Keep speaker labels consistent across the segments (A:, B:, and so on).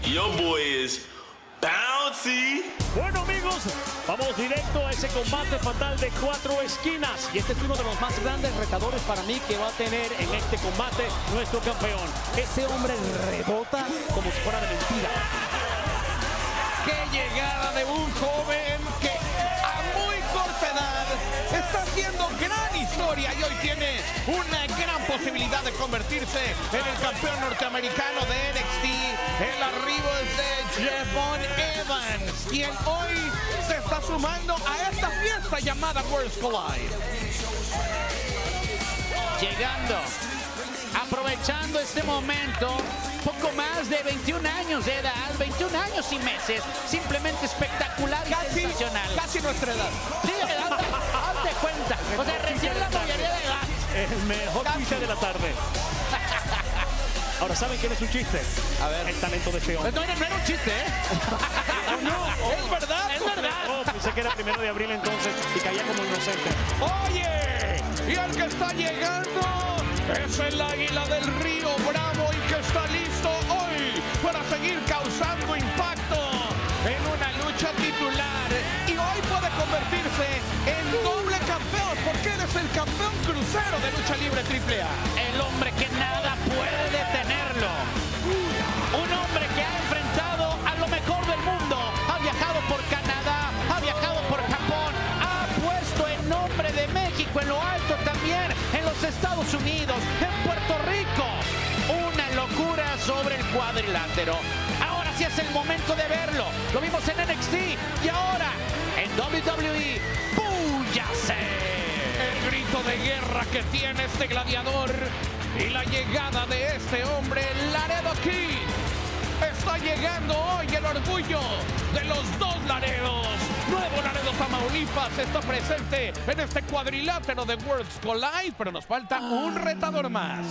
A: Your boy is bouncy.
B: Bueno amigos, vamos directo a ese combate fatal de 4 esquinas.
C: Y este es uno de los más grandes retadores para mí que va a tener en este combate nuestro campeón. Este hombre rebota como si fuera de mentira.
D: ¡Qué llegada de un joven que a muy corta edad está haciendo gran historia y hoy tiene una gran posibilidad de convertirse en el campeón norteamericano de NXT! El arribo es de Javon Evans, quien hoy se está sumando a esta fiesta llamada Worlds Collide.
E: Llegando, aprovechando este momento, poco más de 21 años de edad, 21 años y meses, simplemente espectacular y sensacional.
D: Casi nuestra edad.
E: Sí, hazte cuenta, o sea, recién la mayoría de edad.
B: El mejor chiste de la tarde. Ahora, ¿saben quién es un chiste?
D: A ver.
B: El talento de este hombre.
E: No era un chiste, ¿eh?
D: Es verdad.
E: Es verdad.
B: Oh, pensé que era 1 de abril entonces y caía como inocente.
D: Oye, y el que está llegando es el Águila del Río Bravo y que está listo hoy para seguir causando impacto en una lucha titular. Y hoy puede convertirse en doble campeón porque él es el campeón crucero de lucha libre AAA.
E: El hombre que nada puede detenerlo. Un hombre que ha enfrentado a lo mejor del mundo. Ha viajado por Canadá, ha viajado por Japón, ha puesto el nombre de México en lo alto también en los Estados Unidos, en Puerto Rico. Una locura sobre el cuadrilátero. Ahora sí es el momento de verlo. Lo vimos en NXT y ahora en WWE. ¡Búyase!
D: El grito de guerra que tiene este gladiador y la llegada de este hombre, Laredo Kid. Está llegando hoy el orgullo de los dos Laredos. Nuevo Laredo, Tamaulipas, está presente en este cuadrilátero de Worlds Collide, pero nos falta un retador más.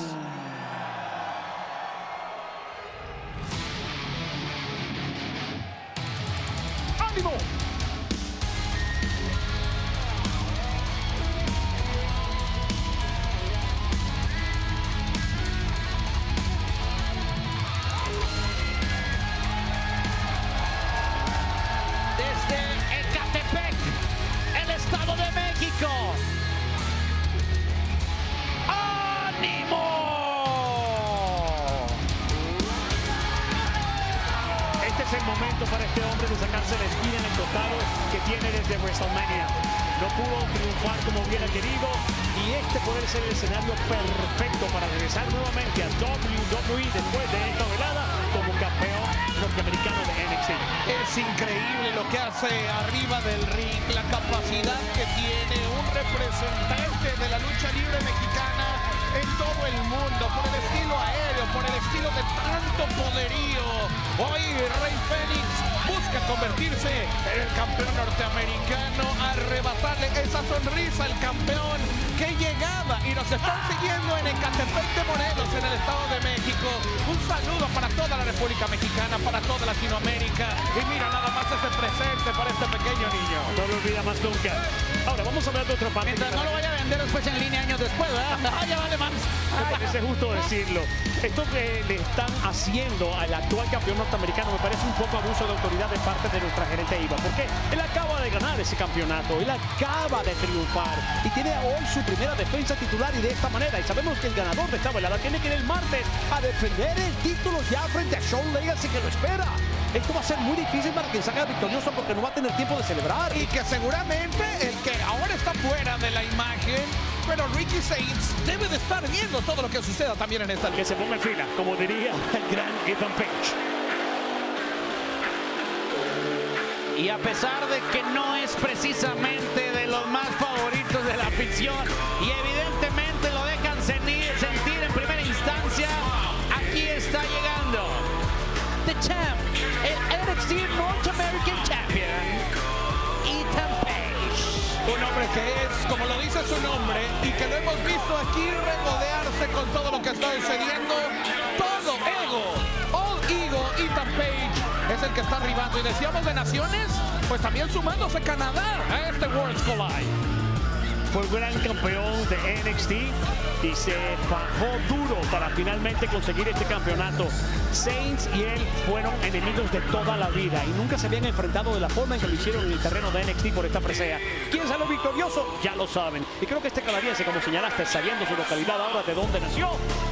D: ¡Ánimo!
E: Desde Ecatepec, el Estado de México. ¡Ánimo!
B: Este es el momento para este hombre de sacarse la espina en el costado que tiene desde WrestleMania. No pudo triunfar como hubiera querido y este puede ser el escenario perfecto para regresar nuevamente a WWE después de esta velada como campeón norteamericano de NXT.
D: Es increíble lo que hace arriba del ring, la capacidad que tiene un representante de la lucha libre mexicana en todo el mundo, por el estilo aéreo, por el estilo de tanto poderío. Hoy Rey Fénix busca convertirse en el campeón norteamericano, arrebatarle esa sonrisa al campeón que llegaba y nos están siguiendo en Ecatepec de Morelos, en el Estado de México. Un saludo para toda la República Mexicana, para toda Latinoamérica. Y mira nada más ese presente para este pequeño niño.
B: No lo olvida más nunca. Ahora vamos a hablar de otra parte.
E: Mientras no lo vaya a vender después en línea años después, ¿verdad? Ah, ya vale más.
B: Me parece justo decirlo. Esto que le están haciendo al actual campeón norteamericano me parece un poco abuso de autoridad de parte de nuestra gerente Iva, porque él acaba de ganar ese campeonato, él acaba de triunfar y tiene hoy su primera defensa titular y de esta manera, y sabemos que el ganador de esta velada tiene que ir el martes a defender el título ya frente a Shawn Legacy que lo espera. Esto va a ser muy difícil para quien salga victorioso porque no va a tener tiempo de celebrar.
D: Y que seguramente el que ahora está fuera de la imagen, pero Ricky Saints debe de estar viendo todo lo que suceda también en esta lucha.
B: Que se ponga en fila, como diría el gran Ethan Page.
E: Y a pesar de que no es precisamente de los más favoritos de la afición y evidentemente lo dejan sentir en primera instancia, aquí está llegando The Champ, el NXT North American Champion, Ethan Page.
D: Un hombre que es, como lo dice su nombre, y que lo hemos visto aquí regodearse con todo lo que está sucediendo. Todo ego, all ego, Ethan Page es el que está arribando. Y decíamos de naciones, pues también sumándose Canadá a este Worlds Collide.
B: fue gran campeón de NXT y se bajó duro para finalmente conseguir este campeonato. Saints y él fueron enemigos de toda la vida y nunca se habían enfrentado de la forma en que lo hicieron en el terreno de NXT por esta presea. ¿Quién salió victorioso? Ya lo saben. Y creo que este canadiense, como señalaste, sabiendo su localidad ahora de dónde nació,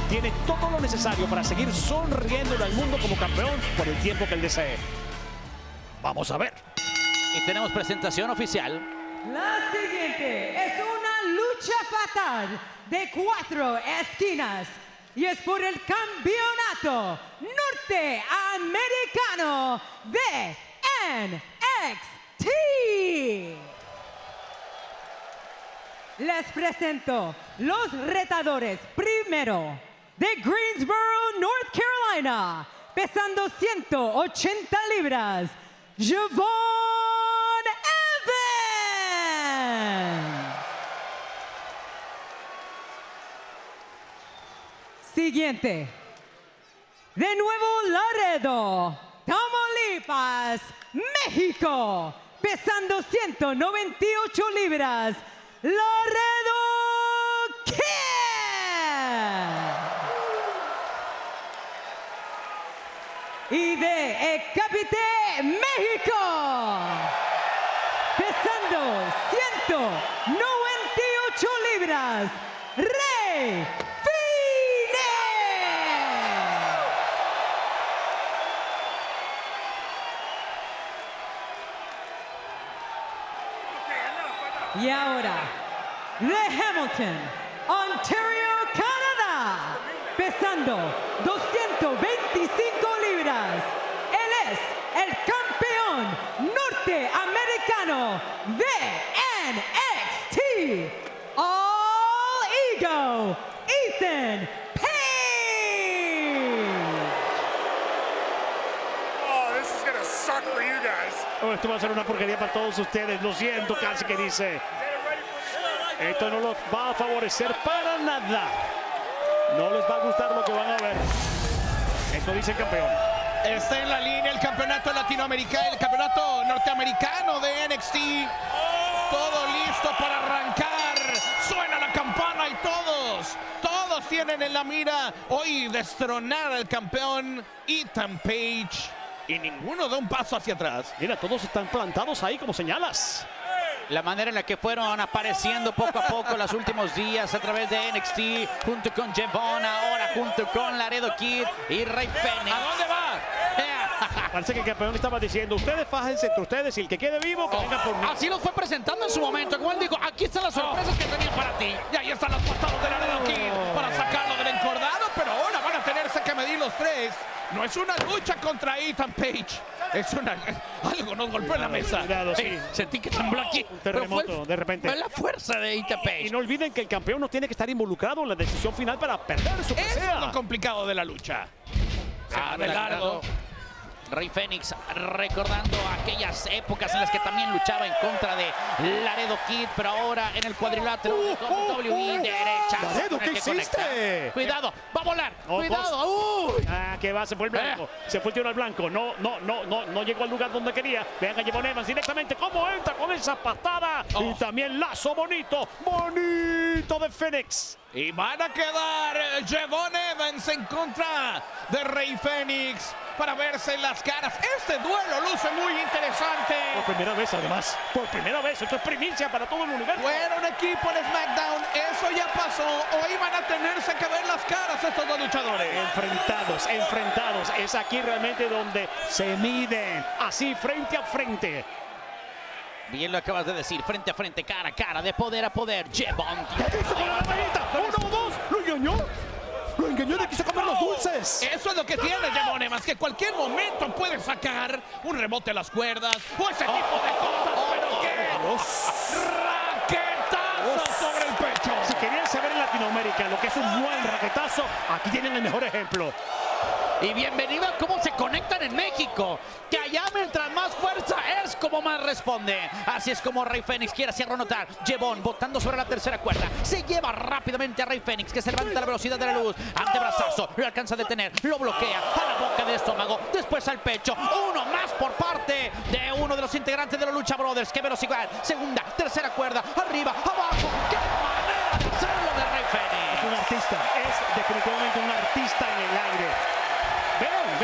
B: tiene todo lo necesario para seguir sonriéndole al mundo como campeón por el tiempo que él desee. Vamos a ver.
E: Y tenemos presentación oficial.
F: La siguiente es una lucha fatal de 4 esquinas y es por el campeonato norteamericano de NXT. Les presento los retadores. Primero, de Greensboro, North Carolina, pesando 180 libras, Javon Evans. Siguiente, de Nuevo Laredo, Tamaulipas, México, pesando 198 libras, Laredo Kid. Y de Ecapité, México, pesando 198 libras, Rey Fénix. Y ahora, de Hamilton, Ontario, Canadá, pesando 225 libras. Él es el campeón norteamericano de NXT All Ego, Ethan Page.
G: Oh, this is gonna suck for you guys.
B: Oh, esto va a ser una porquería para todos ustedes. Lo siento, casi que dice. Esto no los va a favorecer para nada. No les va a gustar lo que van a ver. Esto dice el campeón.
D: Está en la línea el campeonato latinoamericano, el campeonato norteamericano de NXT. Todo listo para arrancar. Suena la campana y todos tienen en la mira hoy destronar al campeón Ethan Page. Y ninguno da un paso hacia atrás.
B: Mira, todos están plantados ahí como señalas.
E: La manera en la que fueron apareciendo poco a poco los últimos días a través de NXT, junto con Javon, ahora junto con Laredo Kid y Rey Fénix.
D: ¿A dónde va?
B: Parece que el campeón estaba diciendo, ustedes fájense entre ustedes y el que quede vivo, que venga por mí.
E: Así lo fue presentando en su momento. Como él dijo, aquí están las sorpresas que tenía para ti.
D: Y ahí están los patados de Laredo Kid para sacarlo del encordado, pero ahora van a tenerse que medir los tres. No es una lucha contra Ethan Page. Es una... Algo nos golpeó en la mesa.
B: Cuidado, sí.
E: Sentí que tembló aquí.
B: Un terremoto, de repente.
E: Fue la fuerza de Ethan Page.
B: Y no olviden que el campeón no tiene que estar involucrado en la decisión final para perder su
D: Eso
B: presea.
D: es lo complicado de la lucha. Se va de largo.
E: Rey Fénix recordando aquellas épocas en las que también luchaba en contra de Laredo Kid, pero ahora en el cuadrilátero de WWE derecha.
B: Laredo, ¿qué hiciste?
E: Cuidado, va a volar.
B: No,
E: Cuidado.
B: Que va, se fue el blanco. Se fue el tiro al blanco. No llegó al lugar donde quería. Vean a Javon Evans directamente cómo entra con esa patada. Y también lazo bonito de Fénix.
D: Y van a quedar Javon Evans en contra de Rey Fénix para verse en las caras. Este duelo luce muy interesante.
B: Por primera vez, además. Por primera vez. Esto es primicia para todo el universo.
D: Fueron equipo en SmackDown. Eso ya pasó. Hoy van a tenerse que ver las caras estos dos luchadores.
B: Enfrentados. Es aquí realmente donde se miden. Así, frente a frente.
E: Bien lo acabas de decir, frente a frente, cara a cara, de poder a poder. Javon.
B: ¡Uno, dos! ¡Lo engañó! ¡Lo engañó y le quiso comer los dulces!
D: Eso es lo que tiene Javon Evans, que cualquier momento puede sacar un rebote a las cuerdas o ese tipo de cosas. ¿Pero qué? ¡Raquetazo sobre el pecho!
B: Si querían saber en Latinoamérica lo que es un buen raquetazo, aquí tienen el mejor ejemplo.
E: Y bienvenido a cómo se conectan en México, que allá mientras más fuerza es como más responde. Así es como Rey Fénix quiere hacerlo notar. Javon botando sobre la tercera cuerda, se lleva rápidamente a Rey Fénix, que se levanta a la velocidad de la luz. Antebrazazo, lo alcanza a detener, lo bloquea a la boca del estómago, después al pecho. Uno más por parte de uno de los integrantes de la Lucha Brothers. ¡Qué velocidad! Segunda, tercera cuerda, arriba, abajo. ¡Qué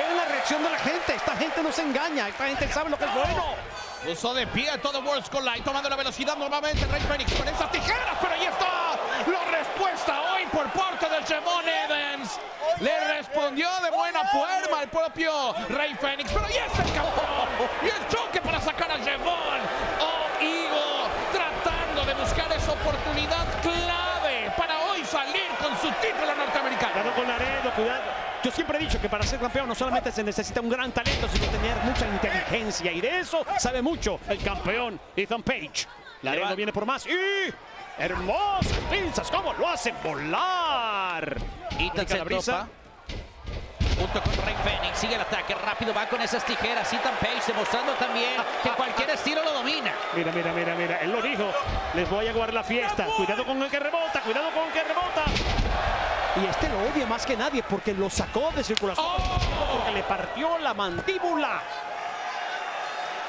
C: Vean la reacción de la gente. Esta gente no se engaña. Esta gente sabe lo que es bueno.
D: Puso de pie todo Worlds Collide, tomando la velocidad nuevamente Rey Fénix con esas tijeras, pero ahí está la respuesta hoy por parte del Jevon Evans. Le respondió de buena forma el propio Rey Fénix, pero ahí está el campeón. Y el choque para sacar a Jevon. Oh, Higo, tratando de buscar esa oportunidad clave para hoy salir con su título norteamericano.
B: Cuidado con Laredo, cuidado. Yo siempre he dicho que para ser campeón no solamente se necesita un gran talento, sino tener mucha inteligencia. Y de eso sabe mucho el campeón Ethan Page. Laredo viene por más. ¡Y hermosas pinzas! ¿Cómo lo hacen volar?
E: Ethan se topa junto con Rey Fénix, sigue el ataque, rápido va con esas tijeras. Ethan Page demostrando también que cualquier estilo lo domina.
B: Mira, mira, mira, mira, él lo dijo. Les voy a guardar la fiesta. Cuidado con el que rebota, cuidado con el que rebota.
C: Y este lo odia más que nadie porque lo sacó de circulación. Porque le partió la mandíbula.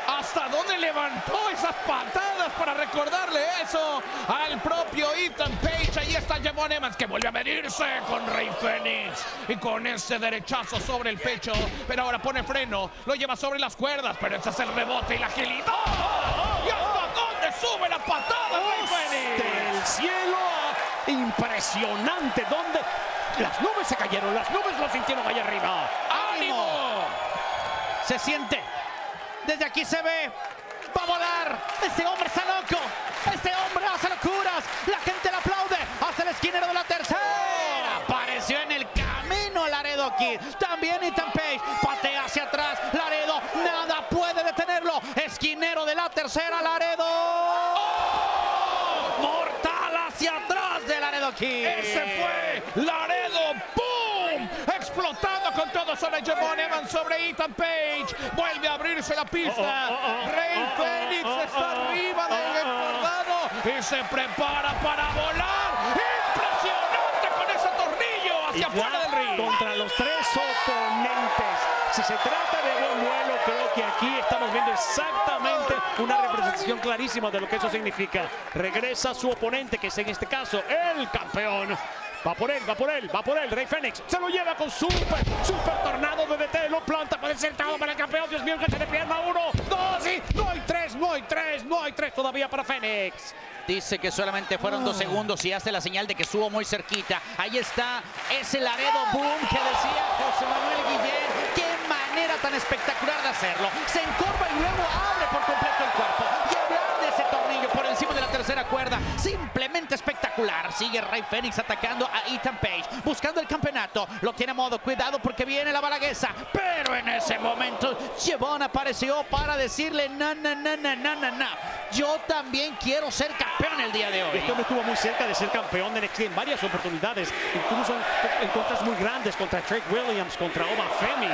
D: ¿Hasta dónde levantó esas patadas para recordarle eso al propio Ethan Page? Ahí está Jevon Evans, que vuelve a medirse con Rey Fénix y con ese derechazo sobre el pecho, pero ahora pone freno, lo lleva sobre las cuerdas, pero ese es el rebote y la agilidad. ¿Y hasta dónde sube la patada Rey Fénix?
B: Del cielo, impresionante, donde las nubes se cayeron, las nubes lo sintieron allá arriba.
E: ¡Ánimo! Se siente. Desde aquí se ve. Va a volar. Este hombre está loco. Este hombre hace locuras. La gente le aplaude. Hace el esquinero de la tercera. Apareció en el camino Laredo Kid. También Ethan Page. Patea hacia atrás. Laredo. Nada puede detenerlo. Esquinero de la tercera. Laredo. ¡Oh! Mortal hacia atrás de Laredo Kid.
D: Ese fue Laredo. ¡Boom! Explotando con todo sobre Jevon Evans, sobre Ethan Page. Vuelve a abrirse la pista. Rey Fénix está arriba del empordado y se prepara para volar. ¡Impresionante con ese tornillo hacia afuera del ring!
B: Contra los tres oponentes. Si se trata de buen vuelo, creo que aquí estamos viendo exactamente una representación clarísima de lo que eso significa. Regresa su oponente, que es en este caso el campeón. Va por él, va por él, va por él. Rey Fénix se lo lleva con super tornado de DT. Lo planta, puede ser todo para el campeón. Dios mío, que se le pierda uno, dos y no hay tres, no hay tres, no hay tres todavía para Fénix.
E: Dice que solamente fueron 2 segundos y hace la señal de que estuvo muy cerquita. Ahí está ese Laredo Boom que decía José Manuel Guillén. ¡Qué manera tan espectacular de hacerlo! Se encorva y luego abre por completo el cuerpo. Y hablar de ese tornillo por encima de la tercera cuerda. Simplemente espectacular. Sigue Rey Fénix atacando a Ethan Page. Buscando el campeonato. Lo tiene a modo. Cuidado porque viene la balaguesa. Pero en ese momento Jevon apareció para decirle no. Yo también quiero ser campeón el día de hoy.
B: Este hombre estuvo muy cerca de ser campeón de NXT en varias oportunidades. Incluso en contras muy grandes contra Drake Williams, contra Oba Femi.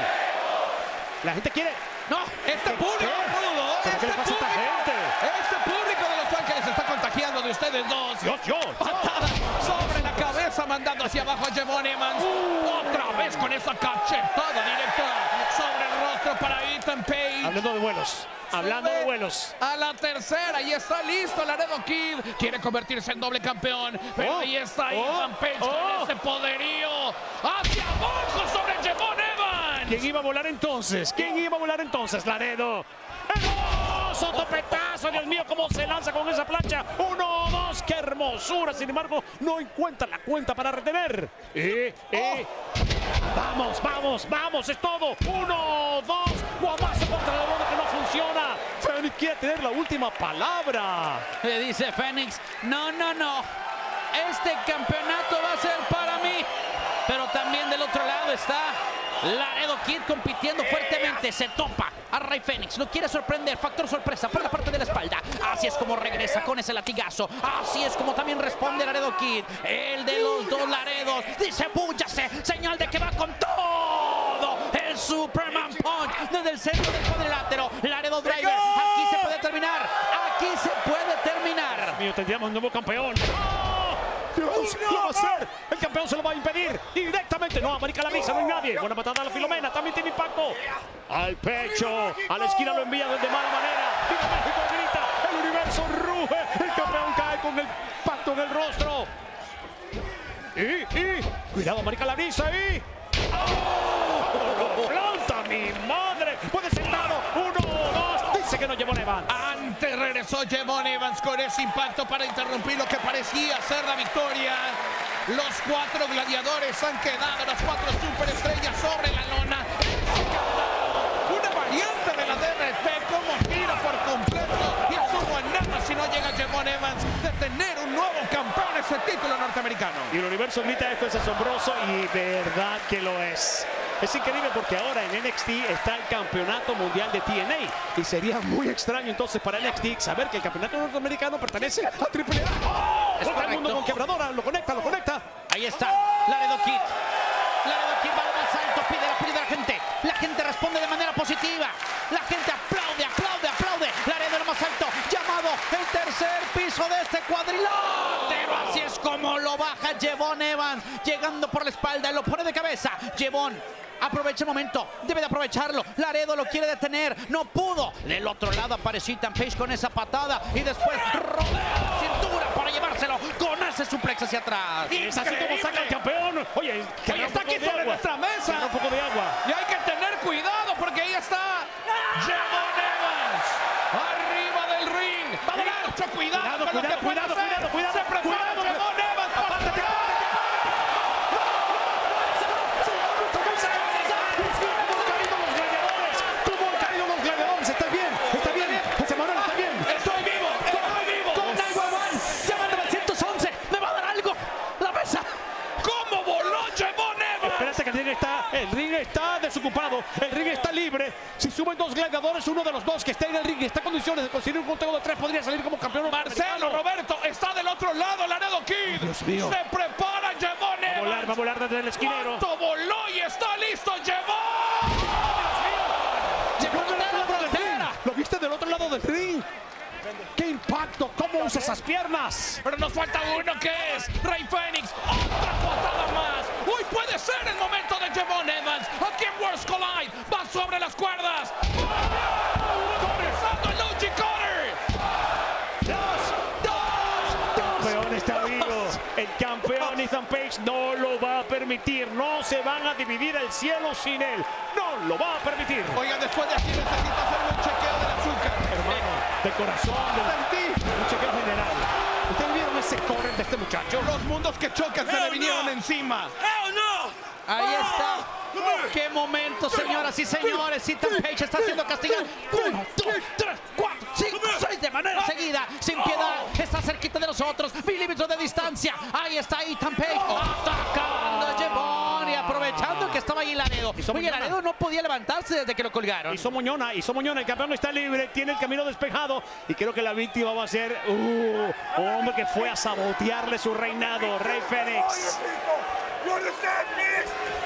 B: La gente quiere...
D: No, este público rudo,
B: ¿Qué le pasa a esta gente?
D: este público de Los Ángeles se está contagiando de ustedes dos.
B: Dios.
D: Patada sobre la cabeza, mandando hacia abajo a Jevon Evans. Otra vez con esa cachetada directa sobre el rostro para Ethan Page.
B: Hablando de vuelos. Hablando de vuelos.
D: A la tercera y está listo Laredo Kid. Quiere convertirse en doble campeón. Pero ahí está Ethan Page con ese poderío. Hacia abajo sobre Jevon Evans.
B: ¿Quién iba a volar entonces? ¿Quién iba a volar entonces? Laredo. ¡Hermoso topetazo! Dios mío, cómo se lanza con esa plancha. 1, 2, qué hermosura. Sin embargo, no encuentra la cuenta para retener. Vamos, es todo. 1, 2, guamazo contra la bola que no funciona. Fénix quiere tener la última palabra.
E: Le dice Fénix, no. Este campeonato va a ser para mí. Pero también del otro lado está Laredo Kid compitiendo fuertemente. Se topa a Rey Fénix. Lo quiere sorprender. Factor sorpresa por la parte de la espalda. Así es como regresa con ese latigazo. Así es como también responde Laredo Kid. El de los dos Laredos. Dice, búyase. Señal de que va con todo. El Superman Punch desde el centro del cuadrilátero. Laredo Driver. Aquí se puede terminar. Aquí se puede terminar.
B: Dios mío, tendríamos un nuevo campeón. Dios, ¿qué va a hacer? El campeón se lo va a impedir directamente. No, América la avisa, no hay nadie. Buena patada a la Filomena, también tiene impacto. Al pecho, a la esquina lo envía de mala manera. Viva México, grita, el universo ruge. El campeón cae con el pacto en el rostro. Cuidado, América la avisa y... ¡Oh! ¡Lo planta! Jevon Evans.
D: Antes regresó Jevon Evans con ese impacto para interrumpir lo que parecía ser la victoria. Los 4 gladiadores han quedado, las 4 superestrellas sobre la lona. Una variante de la DRT, como tira por completo y asumo en nada si no llega Jevon Evans de tener un nuevo campeón ese título norteamericano.
B: Y el universo grita, esto es asombroso, y verdad que lo es. Es increíble porque ahora en NXT está el campeonato mundial de TNA y sería muy extraño entonces para NXT saber que el campeonato norteamericano pertenece a AAA. ¡Oh! Todo el mundo con quebradora, lo conecta.
E: Ahí está, Laredo Kid. Laredo Kid va al más alto, pide el apoyo de la gente. La gente responde de manera positiva. La gente aplaude. Laredo en lo más alto, llamado el tercer piso de este cuadrilátero. Así es como lo baja Jevon Evans, llegando por la espalda, lo pone de cabeza. Jevon aprovecha el momento, debe de aprovecharlo. Laredo lo quiere detener, no pudo. Del otro lado apareció Ethan Page con esa patada y después rodea la cintura para llevárselo con ese suplex hacia atrás.
B: Es así como saca el campeón. Oye,
D: Está aquí sobre nuestra mesa.
B: Un poco de agua.
D: Y hay que tener cuidado porque ahí está Jevon Evans arriba del ring. Mucho cuidado con lo que puede hacer.
B: Cuidado.
D: Se prepara Jevon Evans.
B: Apártate. ¿Cómo han caído los gladiadores? ¿Está bien? Ese Manuel está bien.
D: Estoy vivo.
E: Con 911, llama al 911, me va a dar algo. La mesa.
D: ¿Cómo voló Jevon Evans?
B: Espérate que el ring está desocupado, el ring está libre. Si suben 2 gladiadores, uno de los 2 que está en el ring y está en condiciones de conseguir un conteo de 3 podría salir como campeón.
D: Marcelo Roberto está del otro lado, Laredo Kid.
B: Dios mío.
D: Se prepara Jevon Evans.
B: Va a volar desde el esquinero.
D: ¿Cuánto voló y está listo Jevon?
B: ¿Lo viste del otro lado del ring? ¡Qué impacto! ¿Cómo usa esas piernas?
D: Pero nos falta uno que es Rey Fénix. Otra patada más. Uy, puede ser el momento de Jevon Evans. Aquí en Worlds Collide. Va sobre las cuerdas. Comenzando el Luchi Cutter.
B: El campeón está vivo. El campeón Ethan Page no lo va a permitir. No se van a dividir el cielo sin él. No lo va a permitir.
D: Oigan, después de aquí necesita hacerme un chequeo del azúcar.
B: Hermano, de corazón, un chequeo general. ¿Ustedes vieron ese correr de este muchacho?
D: Los mundos que chocan se le vinieron encima.
E: Ahí está. ¡Qué momento, señoras y señores! Ethan Page está siendo castigado. 1, 2, 3, 4, 5, 6 de manera seguida. Sin piedad. Está cerquita de nosotros. Milímetros de distancia. Ahí está Ethan Page. Atacando a Jevon y aprovechando que estaba ahí Laredo. Oye, Laredo no podía levantarse desde que lo colgaron.
B: Hizo Moñona. El campeón está libre. Tiene el camino despejado. Y creo que la víctima va a ser un hombre que fue a sabotearle su reinado. Rey Fénix.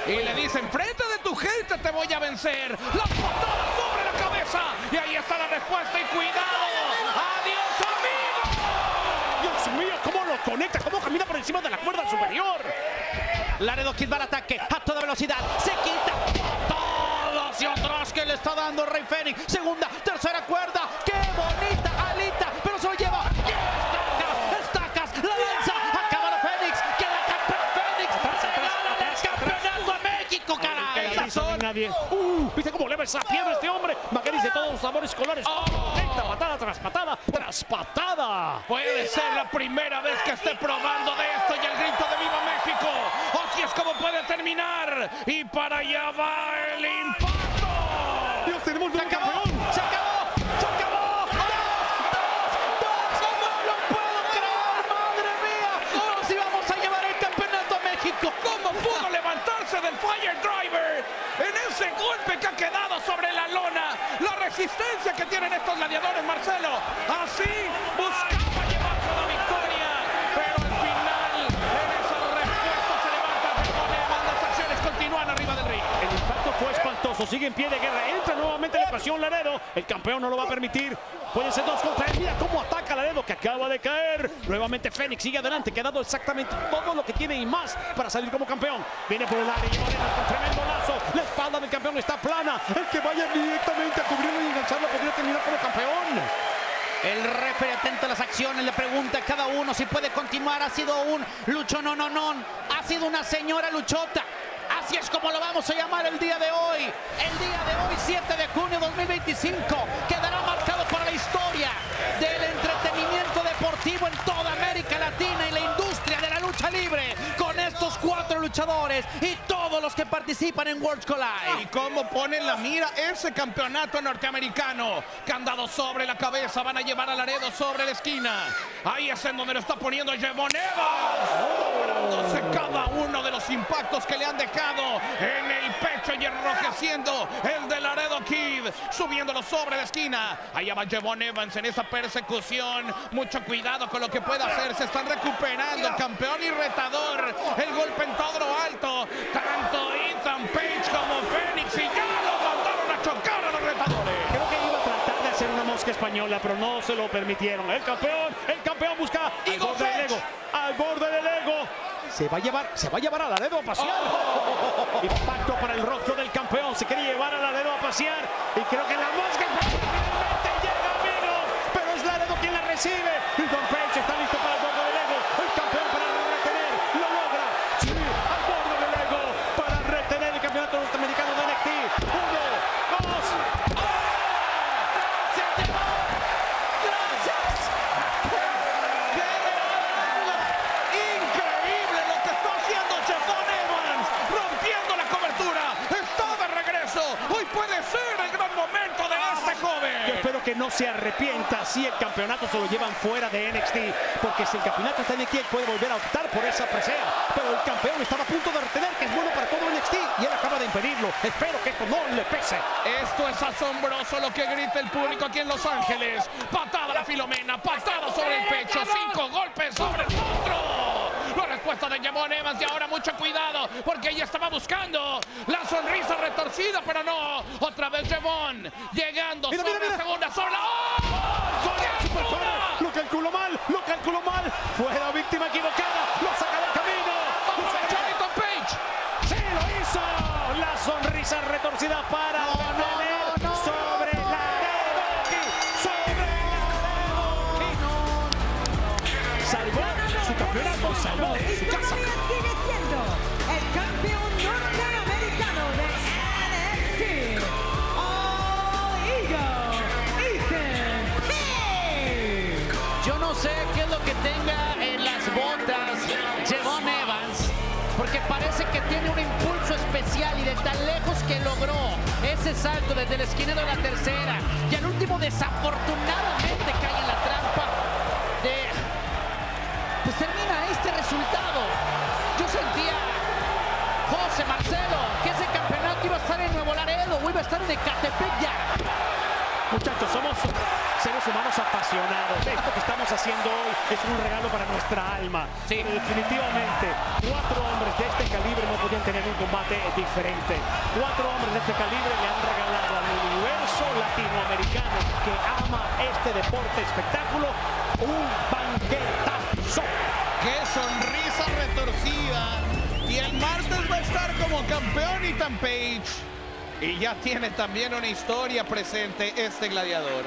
D: Y le dicen, frente de tu gente te voy a vencer. La patada sobre la cabeza. Y ahí está la respuesta y cuidado. ¡Adiós, amigo!
B: Dios mío, cómo lo conecta, cómo camina por encima de la cuerda superior.
E: Laredo Kid va al ataque a toda velocidad. Se quita todo hacia atrás que le está dando Rey Fénix. Segunda, tercera cuerda. ¡Qué bonita alita! Pero se lo lleva. Estacas, la lanza. Acaba la Fénix. Queda campeón Fénix. Se gana el campeonato de México, caray.
B: Nadie. ¿Viste cómo leva esa piedra este hombre? Macaris de todos los sabores colores. Conecta patada tras patada tras patada.
D: Puede ser la primera vez que esté probando de esto y el grito de ¡Viva México! Así es como puede terminar. Y para allá va el impacto.
B: Dios, tenemos un campeón.
E: ¡Se acabó! ¡Se acabó! ¡No lo puedo creer! ¡Madre mía! ¡Nos íbamos a llevar el campeonato a México!
D: ¿Cómo pudo levantarse del Fire Driver en ese golpe que ha quedado sobre la lona? La resistencia que tienen estos gladiadores, Marcelo. Así buscaba llevarse la victoria, pero al final en esa respuesta se levanta Jevon Evans. Las acciones continúan arriba del ring.
B: El impacto fue espantoso. Sigue en pie de guerra. Entra nuevamente la presión Laredo. El campeón no lo va a permitir. Pueden ser 2 contra 1. Mira cómo ataca Laredo, que acaba de caer. Nuevamente Fénix sigue adelante, que ha dado exactamente todo lo que tiene y más para salir como campeón. Viene por el área y Moreno con tremendo lazo. La espalda del campeón está plana. El que vaya directamente a cubrirlo y engancharlo podría terminar como campeón.
E: El referee atento a las acciones, le pregunta a cada uno si puede continuar. Ha sido un lucho no. Ha sido una señora luchota. Así es como lo vamos a llamar el día de hoy. El día de hoy, 7 de junio de 2025, quedará marcado para la organizadores y todos los que participan en Worlds Collide.
D: Y cómo ponen la mira ese campeonato norteamericano. Candado sobre la cabeza, van a llevar a Laredo sobre la esquina. Ahí es en donde lo está poniendo Jevon Evans. Cobrándose cada uno de los impactos que le han dejado en el pecho y enrojeciendo el de Laredo Kid. Subiéndolo sobre la esquina. Allá va Jevon Evans en esa persecución. Mucho cuidado con lo que puede hacer. Se están recuperando, campeón y retador. El golpe en todo lo alto. Tanto Ethan Page como Fénix y ya lo mandaron a chocar a los retadores.
B: Creo que iba a tratar de hacer una mosca española, pero no se lo permitieron. El campeón busca al borde del ego. Al borde del ego. Se va a llevar a Laredo a pasear. Impacto para el rostro del campeón. Se quiere llevar a Laredo a pasear. Y creo que la mosca finalmente llega, amigos. Pero es Laredo quien la recibe. Ethan Page está listo para el borde del ego. El campeón para retener. Lo logra. Sí, al borde del ego. Para retener el campeonato norteamericano de NXT. 1, 2.
E: ¡Se llevó! ¡Gracias!
D: Increíble lo que está haciendo Jevon Evans, rompiendo la cobertura. Está de regreso. Hoy puede ser el gran momento de este
B: Yo
D: joven.
B: espero que no se arrepienta si el campeonato se lo llevan fuera de NXT, porque si el campeonato está en NXT, él puede volver a optar por esa presea. Pero el campeón estaba a punto de retener, que es bueno para todo NXT, y él acaba de impedirlo. Espero que esto no le pese.
D: Esto es asombroso lo que grita el público aquí en Los Ángeles. Patada a la Filomena, patada sobre el pecho, 5 golpes sobre el monstruo. La respuesta de Jevon Evans, y ahora mucho cuidado, porque ella estaba buscando la sonrisa retorcida, pero no. Otra vez Jevon, llegando sobre la segunda sola. ¡Oh! ¡Qué altura!
B: Lo calculó mal. Fue la víctima equivocada. Lo saca del camino.
D: ¡Vamos a Jonathan Page!
B: ¡Sí, lo hizo! La sonrisa retorcida para retener sobre Laredo Kid. Sobre Laredo Kid. Salvó su campeonato, salvó su casa.
F: Sigue siendo el campeón norteamericano de NXT. All Ego, Ethan Page.
E: Yo no sé qué es lo que tenga en las botas Jevon Evans, porque parece que tiene un impulso especial y de tan lejos que logró ese salto desde el esquinero de la tercera y al último desafortunadamente cae en la trampa de... Pues termina este resultado. Yo sentía, José Marcelo, que ese campeonato iba a estar en Nuevo Laredo o iba a estar en Ecatepec ya.
B: Muchachos, somos seres humanos apasionados. Esto que estamos haciendo hoy es un regalo para nuestra alma.
E: Sí.
B: Definitivamente, 4 hombres de este calibre no podían tener un combate diferente. 4 hombres de este calibre le han regalado al universo latinoamericano que ama este deporte espectáculo un banquetazo.
D: ¡Qué sonrisa retorcida! Y el martes va a estar como campeón Ethan Page. Y ya tiene también una historia presente este gladiador.